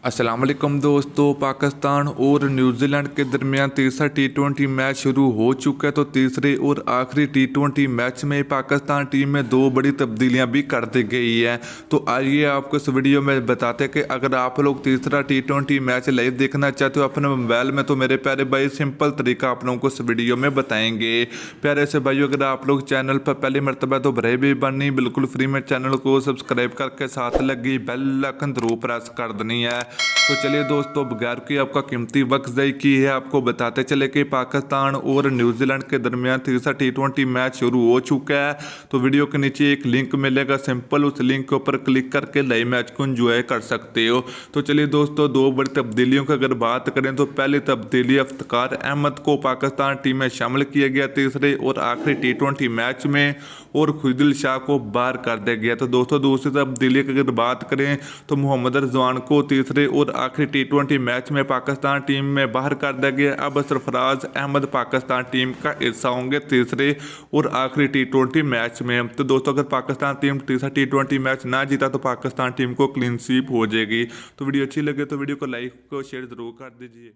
अस्सलाम वालेकुम दोस्तों। पाकिस्तान और न्यूजीलैंड के दरमियान तीसरा टी20 मैच शुरू हो चुका है। तो तीसरे और आखिरी टी20 मैच में पाकिस्तान टीम में दो बड़ी तब्दीलियां भी कर दी गई हैं। तो आइए आपको इस वीडियो में बताते हैं कि अगर आप लोग तीसरा टी20 मैच लाइव देखना चाहते हो अपने मोबाइल में, तो मेरे प्यारे भाई सिंपल तरीका आप लोगों को इस वीडियो में बताएंगे। प्यारे से भाइयों, अगर आप लोग चैनल पर पहली मरतबा तो भरे भी बननी बिल्कुल फ्री में, चैनल को सब्सक्राइब करके साथ लगी बेल आइकन जरूर प्रेस कर देनी है। तो चलिए दोस्तों, बगैर की आपका कीमती वक्त ज़ाय की है आपको बताते चले कि पाकिस्तान और न्यूजीलैंड के दरमियान तीसरा टी20 मैच शुरू हो चुका है। तो वीडियो के नीचे एक लिंक मिलेगा, सिंपल उस लिंक के ऊपर क्लिक करके लाइव मैच को एंजॉय कर सकते हो। तो चलिए दोस्तों, दो बड़ी तब्दीलियों की अगर बात करें तो पहली तब्दीली इफ्तिकार अहमद को पाकिस्तान टीम में शामिल किया गया तीसरे और आखिरी टी20 मैच में, और खुदिल शाह को बाहर कर दिया गया। तो दोस्तों, दूसरी तब्दीली की अगर बात करें तो मोहम्मद रिजवान को तीसरे और आखिरी टी20 मैच में पाकिस्तान टीम में बाहर कर दिया गया। अब सरफराज अहमद पाकिस्तान टीम का हिस्सा होंगे तीसरे और आखिरी टी20 मैच में। तो दोस्तों, अगर पाकिस्तान टीम तीसरा टी20 मैच ना जीता तो पाकिस्तान टीम को क्लीन स्वीप हो जाएगी। तो वीडियो अच्छी लगे तो वीडियो को लाइक को शेयर जरूर कर दीजिए।